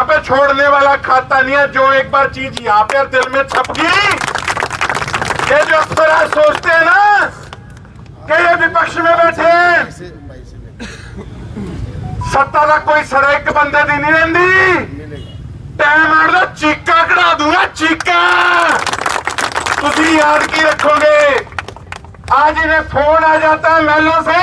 यहाँ पे छोड़ने वाला खाता नहीं है। जो एक बार चीज यहाँ पे दिल में छप गई, ये जो अक्सर आज सोचते हैं ना कि ये विपक्ष में बैठे हैं, सत्ता का कोई सड़क बंदे दी नहीं रहती, टाइम आड़ दो चीका कढ़ा दूंगा, चीका तुसी याद की रखोगे। आज इन्हें फोन आ जाता है महलों से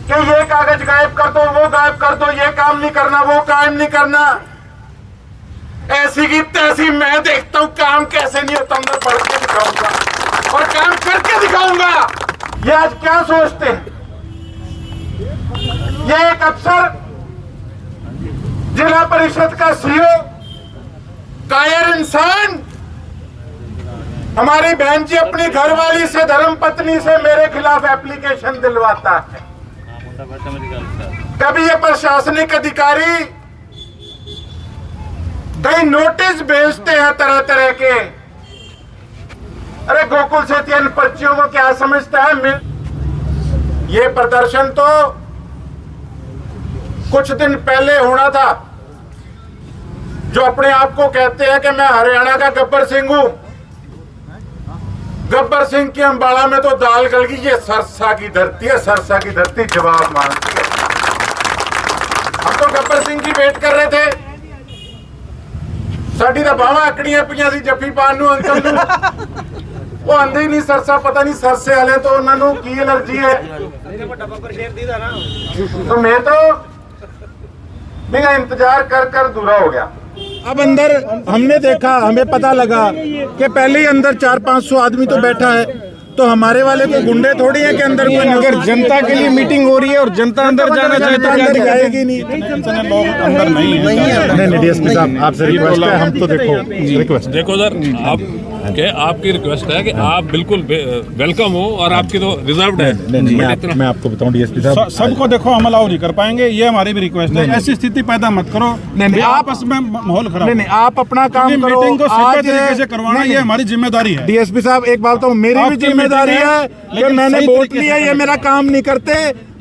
कि ये कागज गायब कर दो, वो गायब कर दो, ये काम नहीं करना, वो काम नहीं करना। ऐसी की तैसी मैं देखता हूं काम कैसे नहीं होता, मैं पढ़ के दिखाऊंगा और काम करके दिखाऊंगा। ये आज क्या सोचते हैं? ये एक अफसर, जिला परिषद का सीईओ, कायर इंसान, हमारी बहन जी अपनी घरवाली से, धर्मपत्नी से मेरे खिलाफ एप्लीकेशन दिलवाता है। कभी ये प्रशासनिक अधिकारी कई नोटिस भेजते हैं तरह तरह के। अरे गोकुल सेठी इन पर्चियों को क्या समझता है? ये प्रदर्शन तो कुछ दिन पहले होना था। जो अपने आप को कहते हैं कि मैं हरियाणा का गब्बर सिंह हूं, गब्बर सिंह की अंबाला में तो दाल गल गई। ये सरसा की धरती है, सरसा की धरती जवाब मांगती है। हम तो गब्बर सिंह की वेट कर रहे थे। साडी तो बावां आकड़ियां पियां सी जफ्फी पान नूं अंकल नूं, वो आंदे ही नहीं सरसा। पता नहीं सरसे वाले तो उन्होंने की एलर्जी है। तो मैं तो मेरा इंतजार कर कर दूरा हो गया। अब अंदर हमने देखा, हमें पता लगा कि पहले ही अंदर 400-500 आदमी तो बैठा है। तो हमारे वाले कोई गुंडे थोड़ी है कि अंदर कोई, अगर जनता के लिए मीटिंग हो रही है और जनता अंदर जाना चाहे तो अंदर जाएगी नहीं। लोग अंदर नहीं है। डीएसपी साहब आपसे रिक्वेस्ट है, हम तो देखो सर, आपकी रिक्वेस्ट है कि आप बिल्कुल वेलकम हो और आपकी तो रिजर्व्ड है। मैं आपको बताऊं डीएसपी साहब, सबको देखो हम अलाउ नहीं कर पाएंगे, ये हमारी भी रिक्वेस्ट है। ऐसी स्थिति पैदा मत करो, नहीं आपस में माहौल खराब। नहीं, आप अपना काम करो। मीटिंग को सही तरीके से करवाना ये हमारी जिम्मेदारी है। डीएसपी साहब एक बात तो मेरी भी जिम्मेदारी है कि मैंने वोट लिया, ये मेरा काम नहीं करते।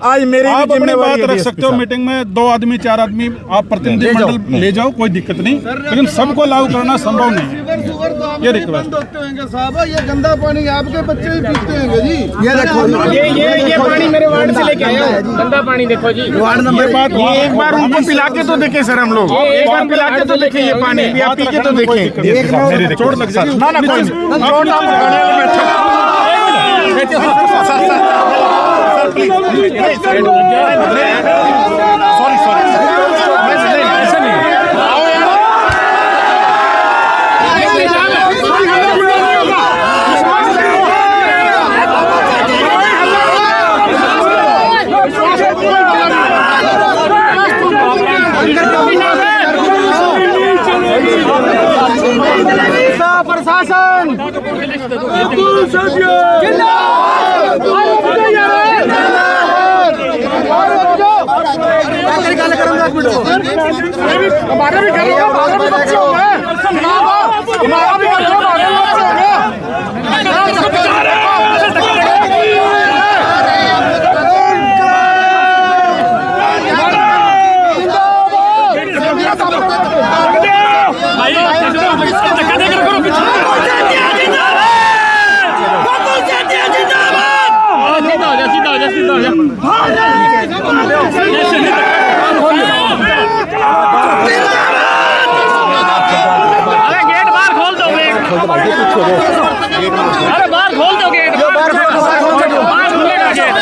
आज मेरी आप भी अपनी बात जिम्मेदारी रख सकते हो। मीटिंग में 2 आदमी 4 आदमी आप प्रतिनिधि मंडल ले जाओ, कोई दिक्कत नहीं, लेकिन सबको लागू करना संभव नहीं है। ये रिक्वेस्ट साहब, ये गंदा पानी आपके बच्चे ही पीते हैं जी। ये देखो, ये पानी मेरे वार्ड से लेके आया हूं, गंदा पानी देखो जी। वार्ड नंबर एक बार उनको पिला के तो देखे सर, हम लोग एक बार पिला के तो देखे, ये पानी भी आप पी के तो देखें। चोट लग जाएगी ना कोई प्रशासन हमारे भी घर हमारे भी बच्चे होंगे, हमारा भी अरे बाहर खोल दो गेट, बाहर खुलेगा गेट,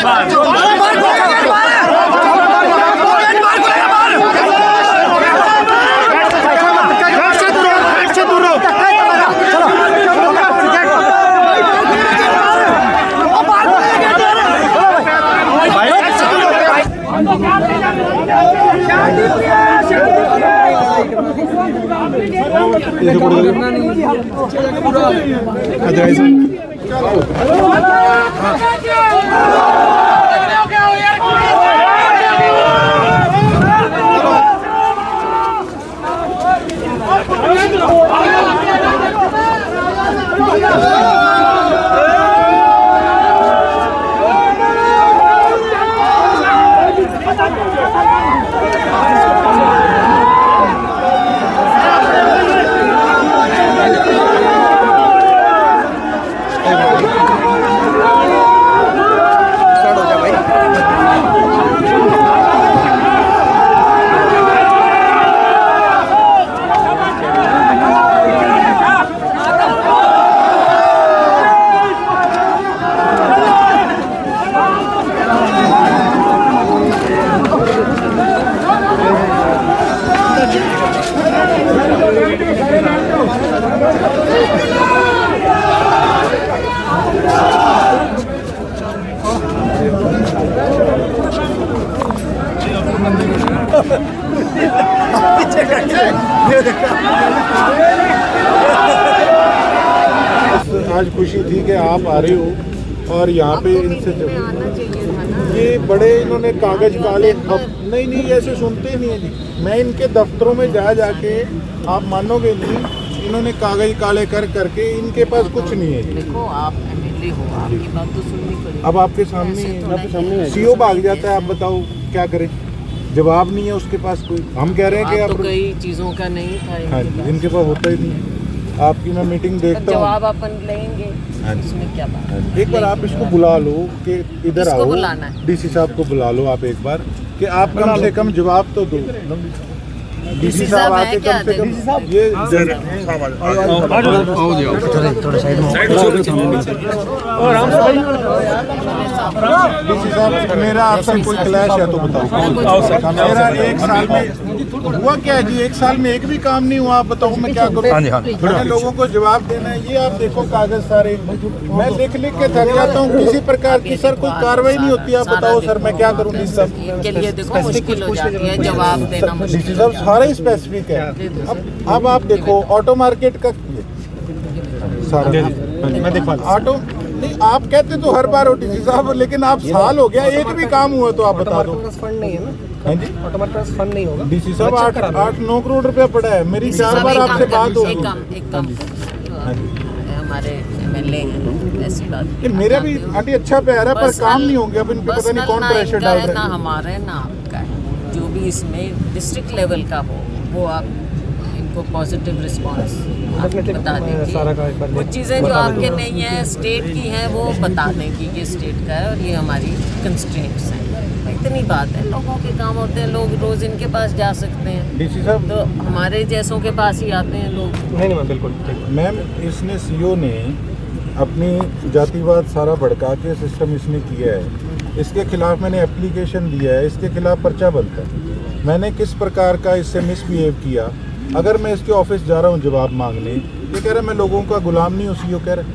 आज खुशी थी कि आप आ रहे हो और यहाँ पे इनसे ये बड़े इन्होंने कागज काले नहीं ऐसे सुनते नहीं है जी। मैं इनके दफ्तरों में जा जाके आप मानोगे नहीं, इन्होंने कागज काले कर करके इनके पास कुछ नहीं है जी। देखो आप एमएलए हो, आपकी बात तो सुननी पड़ेगी। अब आपके सामने सीओ भाग जाता है, आप बताओ क्या करें, जवाब नहीं है उसके पास कोई। हम कह रहे हैं कि जवाब आप तो कई चीजों का नहीं था हाँ इनके जी, पास। इनके पास होता ही नहीं है। आपकी मैं मीटिंग देखता हूँ, जवाब अपन लेंगे, हाँ जी। इसमें क्या बात है? एक बार आप इसको बुला लो कि इधर किसको आओ, बुलाना है? डीसी साहब को बुला लो आप एक बार कि आप कम से कम जवाब तो दो। डीसी साहब आके कम से कम ये डीसी साहब मेरा आपसे कोई क्लैश है तो बताओ। मेरा एक साल में हुआ क्या है जी, एक साल में एक भी काम नहीं हुआ, आप बताओ मैं क्या करूँ? मैंने लोगों को जवाब देना है, ये आप देखो कागज सारे मैं लिख लिख के थक जाता हूँ, किसी प्रकार की सर कोई कार्रवाई नहीं होती। आप बताओ सर मैं क्या करूँ? डीसी साहब इनके लिए देखो मुश्किल हो जाती है जवाब देना मुश्किल। डीसी साहब सारा ही स्पेसिफिक है। अब आप देखो ऑटो मार्केट का सारा मैं देखा ऑटो नहीं, आप कहते तो हर बार हो डीसी साहब, लेकिन आप साल हो गया एक भी काम हुआ तो आप बता दो। फंड नहीं है ना, हाँ जी ऑटोमेटिक फंड नहीं होगा। डीसी साहब 8-9 करोड़ रुपया पड़ा है, मेरी 4 बार आपसे बात हो एक काम हमारे एमएलए हैं, ऐसी बात ये मेरा भी आंटी अच्छा प्यार है, पर काम नहीं होंगे। अब इन पे पता नहीं कौन प्रेशर डाल ना रहा है। हमारा है ना आपका है, जो भी इसमें डिस्ट्रिक्ट लेवल का हो वो आप इनको पॉजिटिव रिस्पांस बता देंगे। कुछ चीज़ें जो आपके नहीं है स्टेट की हैं वो बता दें कि ये स्टेट का है और ये हमारी कंस्ट्रेंट्स हैं। इतनी बात है, लोगों के काम होते हैं, लोग रोज इनके पास जा सकते हैं, डीसी साहब तो हमारे जैसों के पास ही आते हैं लोग। नहीं मैम बिल्कुल ठीक। मैम इसने सीओ ने अपनी जातिवाद सारा भड़का के सिस्टम इसने किया है, इसके खिलाफ मैंने एप्लीकेशन दिया है, इसके खिलाफ पर्चा बनता है। मैंने किस प्रकार का इससे मिसबिहेव किया, अगर मैं इसके ऑफिस जा रहा हूँ जवाब मांगने, ये कह रहा है मैं लोगों का गुलाम नहीं हूँ, सीओ कह रहा है।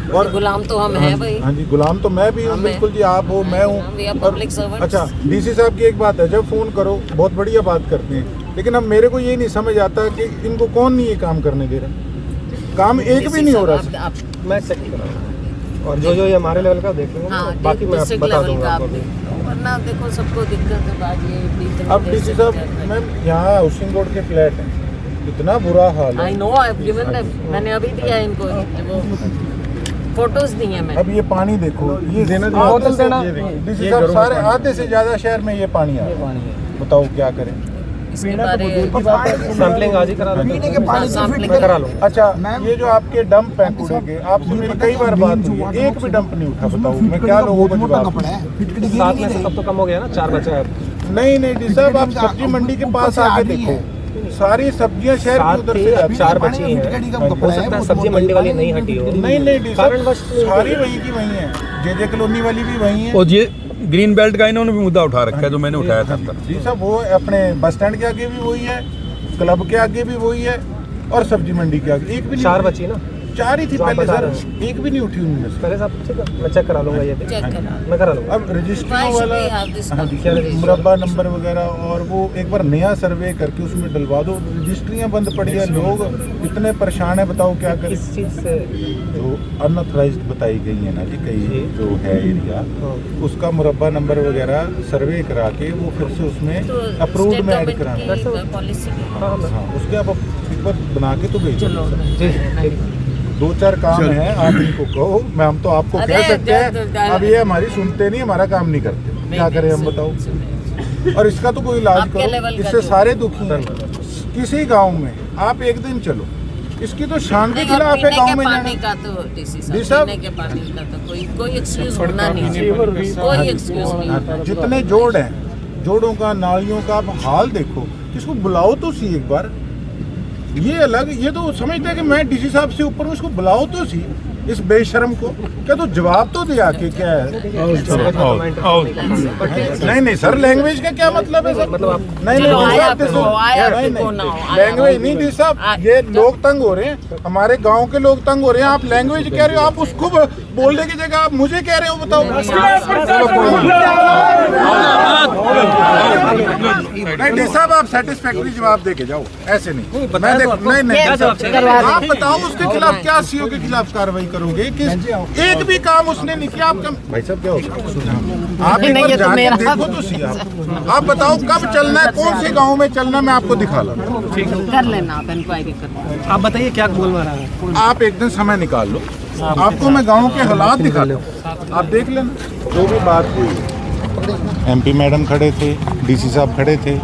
और गुलाम तो हम हैं भाई। हाँ जी गुलाम तो मैं भी हूँ, बिल्कुल जी आप हो मैं हूँ। Public servant. अच्छा डीसी साहब की एक बात है, जब फोन करो बहुत बढ़िया बात करते हैं, लेकिन अब मेरे को ये नहीं समझ आता कि इनको कौन नहीं ये काम करने दे रहा, काम एक भी नहीं हो रहा। मैं चेक कर रहा हूँ और जो ये हमारे लेवल का देख लेंगे, हाँ, बाकी मैं डिस्ट्रिक्ट बता लेवल दूंगा का आपको। वरना देखो सबको दिक्कत है बात ये। अब डीसी साहब मैम यहाँ हाउसिंग बोर्ड के फ्लैट हैं, इतना बुरा हाल है। I know I have given them, मैंने अभी दिया इनको वो फोटोज दी हैं। मैं अब ये पानी देखो, ये बोतल देना। डीसी साहब सारे आधे से ज्यादा शहर में ये पानी आ रहा है, बताओ क्या करें? इसके बारे सैंपलिंग आज ही करा दूंगा, सैम्पलिंग मैं करा लूँगा। अच्छा ये जो आपके डंप हैं कूड़े के, आपसे मेरी कई बार बात हुई है, एक भी डंप नहीं उठा, बताओ मैं क्या लोगों को जवाब दूं? 7 में से तब तो कम हो गया ना, 4 बचे हैं। नहीं डी साहब आप सब्जी मंडी के पास आके देखो, सारी सब्जियां शहर की उधर से अब 4 बची हैं, हो सकता है सब्जी मंडी वाली नहीं हटी हो। नहीं डी साहब सारी वहीं की वहीं है, जे कॉलोनी वाली भी वहीं है। और ये ग्रीन बेल्ट का इन्होंने भी मुद्दा उठा रखा है जो मैंने उठाया था अंदर। जी साहब वो अपने बस स्टैंड के आगे भी वही है, क्लब के आगे भी वही है और सब्जी मंडी के आगे एक भी नहीं। 4 बची ना, 4 ही थी जो आप पहले बता सर, रहे हैं। एक भी नहीं उठी उनमें से। पहले साहब ठीक है, मैं चेक करा लूँगा ये भी, चेक करा। मैं करा लूँगा। अब रजिस्ट्री Why should वाला we have this हाँ जी, conversation? मुरब्बा नंबर वगैरह और वो एक बार नया सर्वे करके उसमें डलवा दो। रजिस्ट्रियाँ बंद पड़ी है, लोग इतने परेशान है, बताओ क्या करें? इस चीज़ से जो अनऑथराइज्ड बताई गई है ना जी कई जो है एरिया, उसका मुरब्बा नंबर वगैरह सर्वे करा के वो फिर से उसमें तो अप्रूव्ड स्टेट में ऐड गवर्नमेंट कराना। की पॉलिसी है। हाँ हाँ उसके आप एक बार बना के तो भेजो। चलो जी 2-4 काम है, आप इनको कहो, मैं हम तो आपको अरे, कह सकते हैं, अब ये हमारी सुनते नहीं, हमारा काम नहीं करते, क्या करें हम बताओ? और इसका तो कोई इलाज आपके करो, लेवल का इससे जो- सारे दुखी हैं। किसी गांव में आप एक दिन चलो, इसकी तो शान के खिलाफ है गांव में पानी जाना। का तो डीसी जी साहब साहब। पीने के पानी का तो कोई एक्सक्यूज होना नहीं चाहिए, कोई एक्सक्यूज नहीं होना। जितने जोड़ हैं, जोड़ों का नालियों का आप हाल देखो, इसको बुलाओ तो सी एक बार। ये अलग, ये तो समझते हैं कि मैं डीसी साहब से ऊपर हूं, इसको बुलाओ तो सी इस बेशर्म को, क्या तो जवाब तो दे आके क्या है? नहीं सर, लैंग्वेज का क्या मतलब है सर? मतलब आप नहीं चलो, I have नहीं to go, I have to go now. Language नहीं डी साहब, ये लोग तंग हो रहे हैं, हमारे गांव के लोग तंग हो रहे हैं, आप लैंग्वेज कह रहे हो, आप उसको बोलने की जगह आप मुझे कह रहे हो, बताओ। नहीं डी साहब, आप सेटिस्फैक्ट्री जवाब दे के जाओ, ऐसे नहीं। मैं नहीं आप बताओ उसके खिलाफ क्या सीओ के खिलाफ कार्रवाई करोगे? एक भी काम उसने नहीं किया। आप भाई साहब क्या होगा? आप एक बार जाके देखो तो सी। आप बताओ कब चलना है, कौन से गाँव में चलना है, मैं आपको दिखा ला। कर लेना आप इंक्वायरी कर। आप बताइए क्या बोलवा रहा है। आप एक दिन समय निकाल लो, आपको मैं गाँव के हालात दिखा लो, आप देख लेना। जो भी बात हुई, एमपी मैडम खड़े थे, डीसी साहब खड़े थे,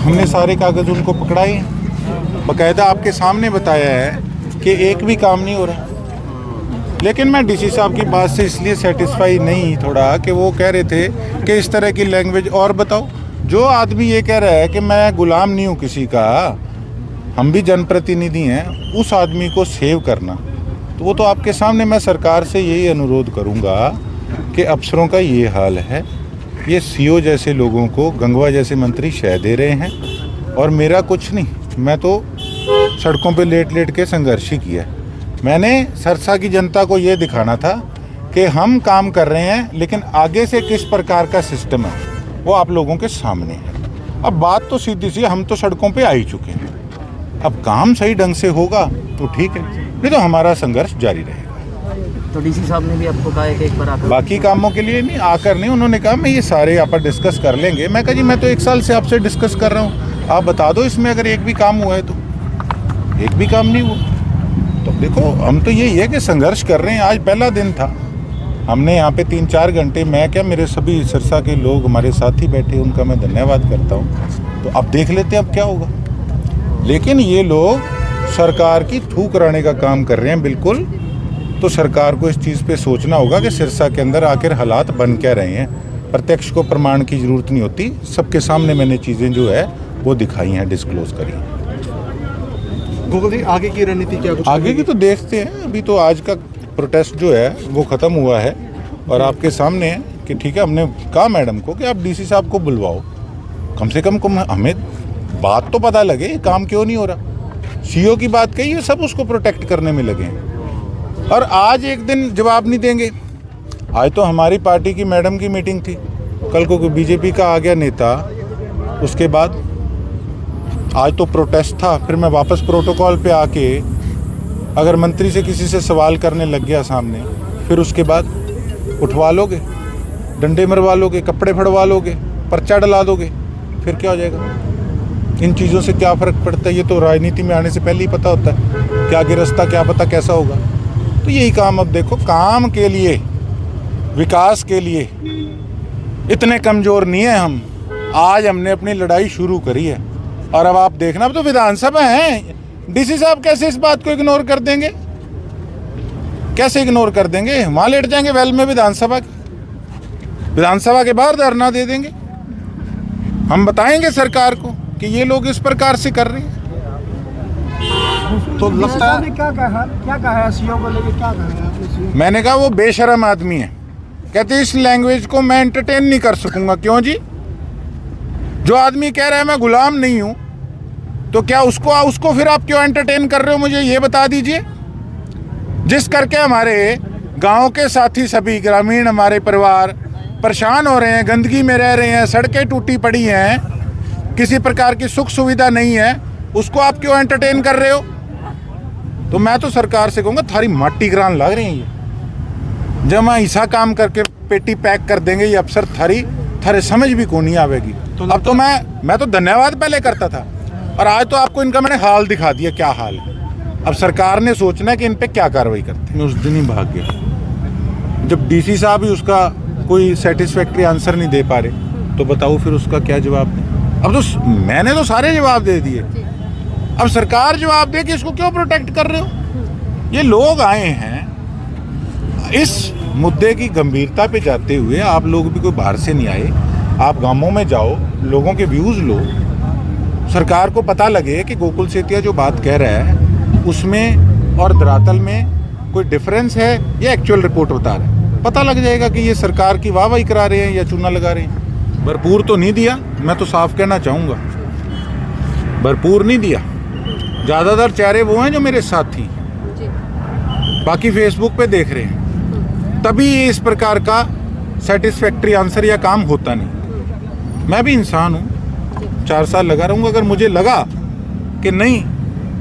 हमने सारे कागज उनको पकड़ाए हैं, बाकायदा आपके सामने बताया है कि एक भी काम नहीं हो रहा। लेकिन मैं डीसी साहब की बात से इसलिए सेटिस्फाई नहीं थोड़ा कि वो कह रहे थे कि इस तरह की लैंग्वेज। और बताओ, जो आदमी ये कह रहा है कि मैं गुलाम नहीं हूँ किसी का, हम भी जनप्रतिनिधि हैं, उस आदमी को सेव करना, तो वो तो आपके सामने। मैं सरकार से यही अनुरोध करूँगा कि अफसरों का ये हाल है, ये सीओ जैसे लोगों को गंगवा जैसे मंत्री शह दे रहे हैं। और मेरा कुछ नहीं, मैं तो सड़कों पे लेट लेट के संघर्ष ही किया। मैंने सरसा की जनता को ये दिखाना था कि हम काम कर रहे हैं, लेकिन आगे से किस प्रकार का सिस्टम है वो आप लोगों के सामने है। अब बात तो सीधी सी, हम तो सड़कों पे आ ही चुके हैं। अब काम सही ढंग से होगा तो ठीक है, नहीं तो हमारा संघर्ष जारी रहेगा। तो डीसी साहब ने भी आपको कहा है कि एक बार आकर, बाकी कामों के लिए नहीं, आकर नहीं, उन्होंने कहा मैं ये सारे आप डिस्कस कर लेंगे। मैं कहा जी मैं तो 1 साल से आपसे डिस्कस कर रहा हूँ, आप बता दो इसमें अगर एक भी काम हुआ है तो। एक भी काम नहीं हुआ तो देखो, हम तो यही है कि संघर्ष कर रहे हैं। आज पहला दिन था, हमने यहाँ पे 3-4 घंटे, मैं क्या मेरे सभी सिरसा के लोग हमारे साथ ही बैठे, उनका मैं धन्यवाद करता हूँ। तो अब देख लेते हैं अब क्या होगा। लेकिन ये लोग सरकार की थूक रहने का काम कर रहे हैं बिल्कुल। तो सरकार को इस चीज़ पे सोचना होगा कि सिरसा के अंदर आखिर हालात बन क्या रहे हैं। प्रत्यक्ष को प्रमाण की ज़रूरत नहीं होती, सबके सामने मैंने चीज़ें जो है वो दिखाई हैं, डिस्क्लोज करी हैं। गूगल जी, आगे की रणनीति क्या? आगे की तो देखते हैं। अभी तो आज का प्रोटेस्ट जो है वो ख़त्म हुआ है और आपके सामने है कि ठीक है, हमने कहा मैडम को कि आप डीसी साहब को बुलवाओ, कम से कम हमें बात तो पता लगे काम क्यों नहीं हो रहा। सीओ की बात कही है, सब उसको प्रोटेक्ट करने में लगे हैं और आज एक दिन जवाब नहीं देंगे। आज तो हमारी पार्टी की मैडम की मीटिंग थी, कल को बीजेपी का आ गया नेता, उसके बाद आज तो प्रोटेस्ट था, फिर मैं वापस प्रोटोकॉल पे आके अगर मंत्री से किसी से सवाल करने लग गया सामने, फिर उसके बाद उठवा लोगे, डंडे मरवा लोगे, कपड़े फड़वा लोगे, पर्चा डला दोगे, फिर क्या हो जाएगा। इन चीज़ों से क्या फ़र्क पड़ता है, ये तो राजनीति में आने से पहले ही पता होता है कि आगे रास्ता क्या पता कैसा होगा। तो यही काम अब देखो, काम के लिए, विकास के लिए इतने कमज़ोर नहीं है हम। आज हमने अपनी लड़ाई शुरू करी है और अब आप देखना, अब तो विधानसभा है, डीसी साहब कैसे इस बात को इग्नोर कर देंगे? कैसे इग्नोर कर देंगे? वहाँ लेट जाएंगे वेल में विधानसभा के बाहर धरना दे देंगे। हम बताएंगे सरकार को कि ये लोग इस प्रकार से कर रहे हैं। तो लगता है क्या कहा है सीओ को लेके, क्या कहा है आपने? मैंने कहा वो बेशरम आदमी है, कहते इस लैंग्वेज को मैं एंटरटेन नहीं कर सकूंगा। क्यों जी? जो आदमी कह रहा है मैं गुलाम नहीं हूं, तो क्या उसको फिर आप क्यों एंटरटेन कर रहे हो, मुझे ये बता दीजिए। जिस करके हमारे गांव के साथी सभी ग्रामीण हमारे परिवार परेशान हो रहे हैं, गंदगी में रह रहे हैं, सड़कें टूटी पड़ी हैं, किसी प्रकार की सुख सुविधा नहीं है, उसको आप क्यों एंटरटेन कर रहे हो? तो मैं तो सरकार से कहूँगा थारी माटी ग्रान लग रही है ये। जब मैं ऐसा काम करके पेटी पैक कर देंगे ये अफसर, थारे समझ भी को नहीं आवेगी। तो अब तो मैं तो धन्यवाद पहले करता था और आज तो आपको इनका मैंने हाल दिखा दिया क्या हाल है। अब सरकार ने सोचना है कि इन पे क्या कार्रवाई करते हैं। मैं उस दिन ही भाग गया जब डीसी साहब ही उसका कोई सेटिस्फैक्ट्री आंसर नहीं दे पा रहे, तो बताओ फिर उसका क्या जवाब दें। अब तो मैंने तो सारे जवाब दे दिए, अब सरकार जवाब दे कि इसको क्यों प्रोटेक्ट कर रहे हो। ये लोग आए हैं इस मुद्दे की गंभीरता पे जाते हुए, आप लोग भी कोई बाहर से नहीं आए, आप गांवों में जाओ, लोगों के व्यूज़ लो, सरकार को पता लगे कि गोकुल सेतिया जो बात कह रहा है उसमें और धरातल में कोई डिफरेंस है या एक्चुअल रिपोर्ट बता रहे हैं। पता लग जाएगा कि ये सरकार की वाहवाही करा रहे हैं या चूना लगा रहे हैं। भरपूर तो नहीं दिया, मैं तो साफ कहना चाहूँगा, भरपूर नहीं दिया। ज़्यादातर चेहरे वो हैं जो मेरे साथी, बाकी फेसबुक पे देख रहे हैं। तभी इस प्रकार का सेटिस्फैक्ट्री आंसर या काम होता नहीं। मैं भी इंसान हूँ, 4 साल लगा रहूँगा। अगर मुझे लगा कि नहीं,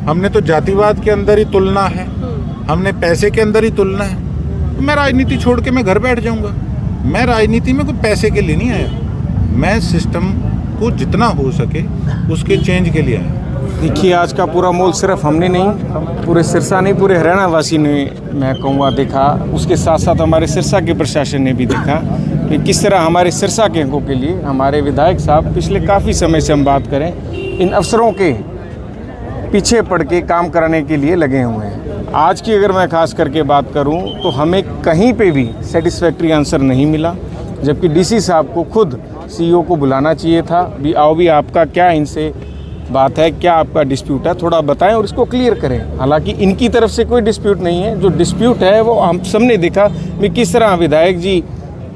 हमने तो जातिवाद के अंदर ही तुलना है, हमने पैसे के अंदर ही तुलना है, तो मैं राजनीति छोड़ के मैं घर बैठ जाऊँगा। मैं राजनीति में कोई पैसे के लिए नहीं आया, मैं सिस्टम को जितना हो सके उसके चेंज के लिए आया। देखिए, आज का पूरा माहौल सिर्फ हमने नहीं, पूरे सिरसा नहीं, पूरे हरियाणा वासी ने, मैं कहूँगा, देखा। उसके साथ साथ हमारे सिरसा के प्रशासन ने भी देखा कि किस तरह हमारे सिरसा के हकों के लिए हमारे विधायक साहब पिछले काफ़ी समय से हम बात करें, इन अफसरों के पीछे पड़ के काम कराने के लिए लगे हुए हैं। आज की अगर मैं खास करके बात करूं तो हमें कहीं पे भी सेटिस्फैक्ट्री आंसर नहीं मिला, जबकि डीसी साहब को खुद सीईओ को बुलाना चाहिए था। भी आओ, भी आपका क्या इनसे बात है, क्या आपका डिस्प्यूट है, थोड़ा बताएं और इसको क्लियर करें। हालांकि इनकी तरफ से कोई डिस्प्यूट नहीं है, जो डिस्प्यूट है वो हम सबने देखा भी किस तरह विधायक जी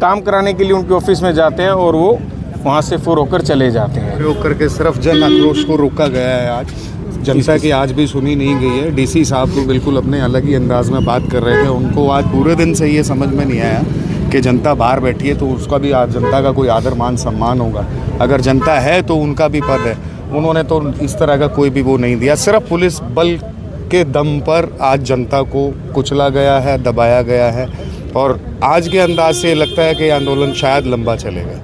काम कराने के लिए उनके ऑफिस में जाते हैं और वो वहाँ से फोर होकर चले जाते हैं। प्रयोग करके सिर्फ जन आक्रोश को रोका गया है। आज जनता की आज भी सुनी नहीं गई है। डीसी साहब तो बिल्कुल अपने अलग ही अंदाज में बात कर रहे थे। उनको आज पूरे दिन से ये समझ में नहीं आया कि जनता बाहर बैठी है तो उसका भी आज जनता का कोई आदर मान सम्मान होगा। अगर जनता है तो उनका भी पद है। उन्होंने तो इस तरह का कोई भी वो नहीं दिया। सिर्फ पुलिस बल के दम पर आज जनता को कुचला गया है, दबाया गया है और आज के अंदाज से लगता है कि आंदोलन शायद लंबा चलेगा।